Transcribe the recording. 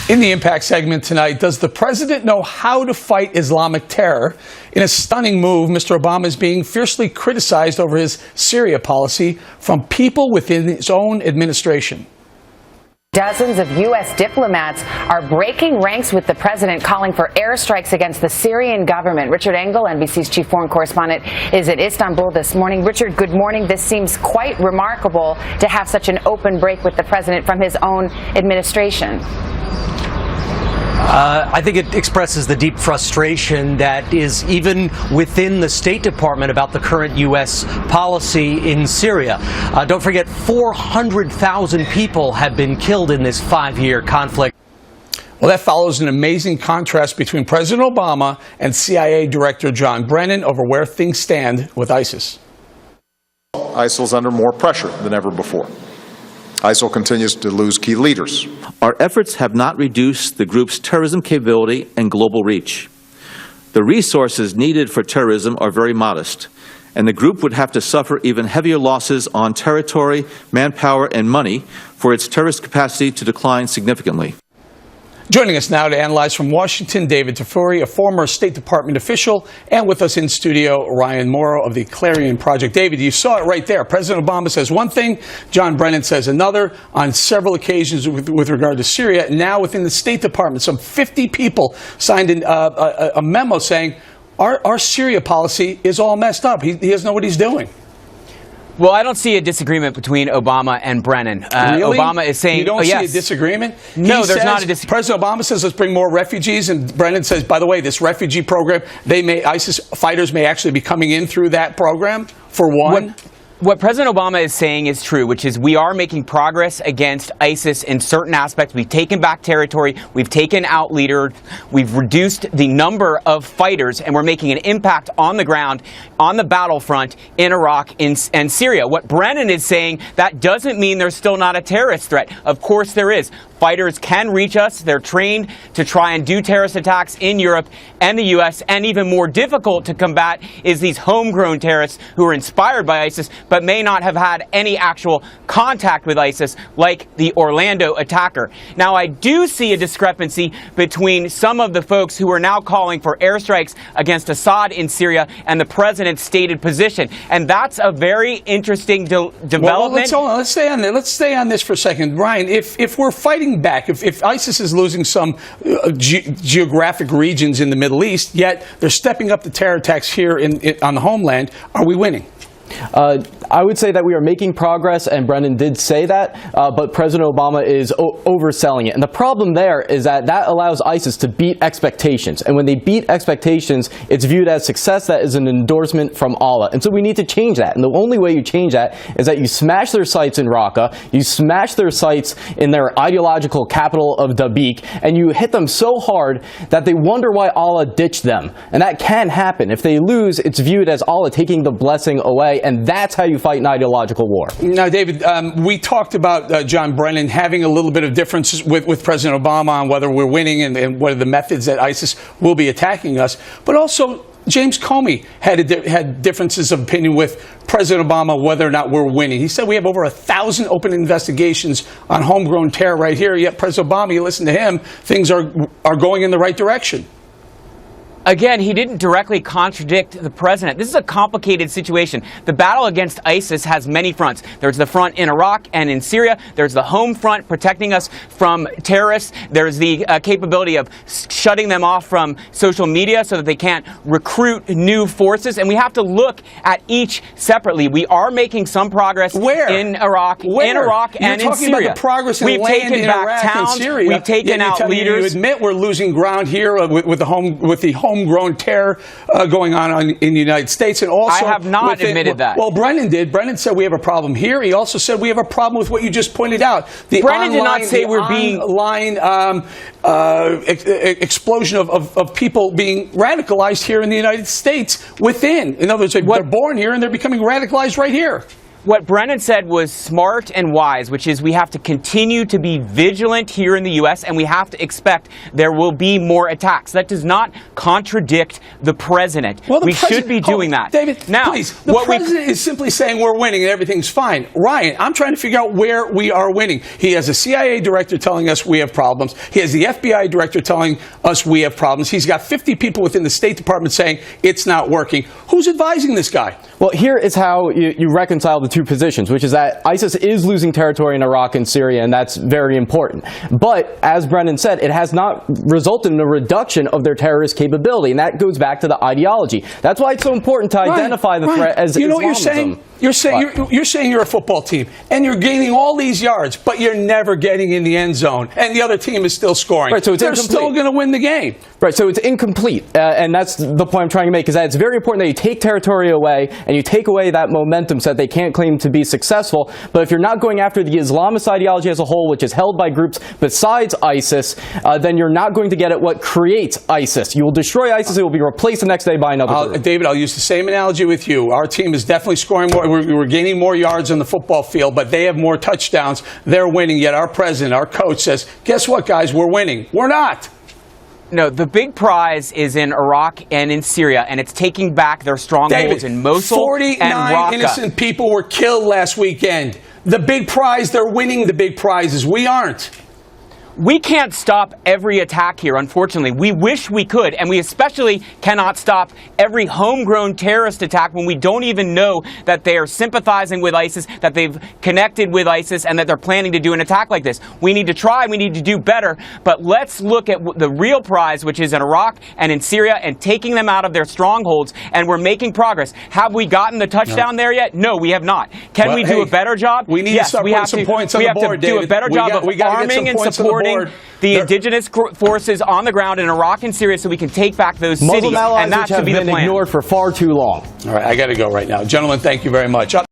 In the Impact segment tonight, does the president know how to fight Islamic terror? In a stunning move, Mr. Obama is being fiercely criticized over his Syria policy from people within his own administration. Dozens of U.S. diplomats are breaking ranks with the president, calling for airstrikes against the Syrian government. Richard Engel, NBC's chief foreign correspondent, is in Istanbul this morning. Richard, good morning. This seems quite remarkable to have such an open break with the president from his own administration. I think it expresses the deep frustration that is even within the State Department about the current U.S. policy in Syria. Don't forget, 400,000 people have been killed in this 5-year conflict. Well, that follows an amazing contrast between President Obama and CIA Director John Brennan over where things stand with ISIS. ISIL is under more pressure than ever before. ISIL continues to lose key leaders. Our efforts have not reduced the group's terrorism capability and global reach. The resources needed for terrorism are very modest, and the group would have to suffer even heavier losses on territory, manpower, and money for its terrorist capacity to decline significantly. Joining us now to analyze from Washington, David Tafuri, a former State Department official, and with us in studio, Ryan Mauro of the Clarion Project. David, you saw it right there. President Obama says one thing, John Brennan says another on several occasions with regard to Syria. Now within the State Department, some 50 people signed a memo saying our Syria policy is all messed up. He doesn't know what he's doing. Well, I don't see a disagreement between Obama and Brennan. Really? Obama is saying, you don't see a disagreement? No, there's not a disagreement. President Obama says let's bring more refugees, and Brennan says, by the way, this refugee program, ISIS fighters may actually be coming in through that program, for one. What President Obama is saying is true, which is we are making progress against ISIS in certain aspects. We've taken back territory. We've taken out leaders. We've reduced the number of fighters, and we're making an impact on the ground, on the battlefront in Iraq and Syria. What Brennan is saying, that doesn't mean there's still not a terrorist threat. Of course there is. Fighters can reach us. They're trained to try and do terrorist attacks in Europe and the U.S. And even more difficult to combat is these homegrown terrorists who are inspired by ISIS but may not have had any actual contact with ISIS, like the Orlando attacker. Now, I do see a discrepancy between some of the folks who are now calling for airstrikes against Assad in Syria and the president's stated position. And that's a very interesting development. Well, let's stay on there. Let's stay on this for a second. Ryan, if we're fighting back, if ISIS is losing some geographic regions in the Middle East, yet they're stepping up the terror attacks here on the homeland, are we winning? I would say that we are making progress, and Brennan did say that, but President Obama is overselling it. And the problem there is that allows ISIS to beat expectations. And when they beat expectations, it's viewed as success that is an endorsement from Allah. And so we need to change that. And the only way you change that is that you smash their sites in Raqqa, you smash their sites in their ideological capital of Dabiq, and you hit them so hard that they wonder why Allah ditched them. And that can happen. If they lose, it's viewed as Allah taking the blessing away, and that's how you fight an ideological war. Now, David, we talked about John Brennan having a little bit of differences with President Obama on whether we're winning and what are the methods that ISIS will be attacking us. But also, James Comey had differences of opinion with President Obama whether or not we're winning. He said we have over 1,000 open investigations on homegrown terror right here. Yet President Obama, you listen to him, things are going in the right direction. Again, he didn't directly contradict the president. This is a complicated situation. The battle against ISIS has many fronts. There's the front in Iraq and in Syria. There's the home front protecting us from terrorists. There's the capability of shutting them off from social media so that they can't recruit new forces. And we have to look at each separately. We are making some progress in Iraq, and in Syria. You're talking about the progress in land in Iraq and Syria. We've taken out leaders. You admit we're losing ground here with the homegrown terror going on in the United States, and also I have not admitted that. Well, Brennan did. Brennan said we have a problem here. He also said we have a problem with what you just pointed out. Brennan did not say we're being explosion of people being radicalized here in the United States within. In other words, they're born here and they're becoming radicalized right here. What Brennan said was smart and wise, which is we have to continue to be vigilant here in the U.S. and we have to expect there will be more attacks. That does not contradict the president. Well, we should be doing that. David, now, please, the president is simply saying we're winning and everything's fine. Ryan, I'm trying to figure out where we are winning. He has a CIA director telling us we have problems. He has the FBI director telling us we have problems. He's got 50 people within the State Department saying it's not working. Who's advising this guy? Well, here is how you reconcile the two positions, which is that ISIS is losing territory in Iraq and Syria, and that's very important. But, as Brennan said, it has not resulted in a reduction of their terrorist capability, and that goes back to the ideology. That's why it's so important to identify the threat as you know Islamism. what you're saying? You're saying you're a football team, and you're gaining all these yards, but you're never getting in the end zone, and the other team is still scoring. Right, so they're still going to win the game. Right, so it's incomplete, and that's the point I'm trying to make, is that it's very important that you take territory away, and you take away that momentum so that they can't claim to be successful. But if you're not going after the Islamist ideology as a whole, which is held by groups besides ISIS, then you're not going to get at what creates ISIS. You will destroy ISIS, it will be replaced the next day by another group. David, I'll use the same analogy with you. Our team is definitely scoring more. We're gaining more yards on the football field, but they have more touchdowns. They're winning, yet our president, our coach says, guess what, guys, we're winning. We're not. No, the big prize is in Iraq and in Syria, and it's taking back their strongholds in Mosul 49 and Raqqa. innocent people were killed last weekend. The big prize, they're winning the big prizes. We aren't. We can't stop every attack here, unfortunately. We wish we could, and we especially cannot stop every homegrown terrorist attack when we don't even know that they are sympathizing with ISIS, that they've connected with ISIS, and that they're planning to do an attack like this. We need to try, we need to do better, but let's look at the real prize, which is in Iraq and in Syria, and taking them out of their strongholds, and we're making progress. Have we gotten the touchdown there yet? No, we have not. Can we do a better job? We need to start putting some points on the board, We have to do a better job of arming and supporting the indigenous forces on the ground in Iraq and Syria so we can take back those cities, Muslim allies and that which should have be the been plan. ignored for far too long. All right, I got to go right now. Gentlemen, thank you very much.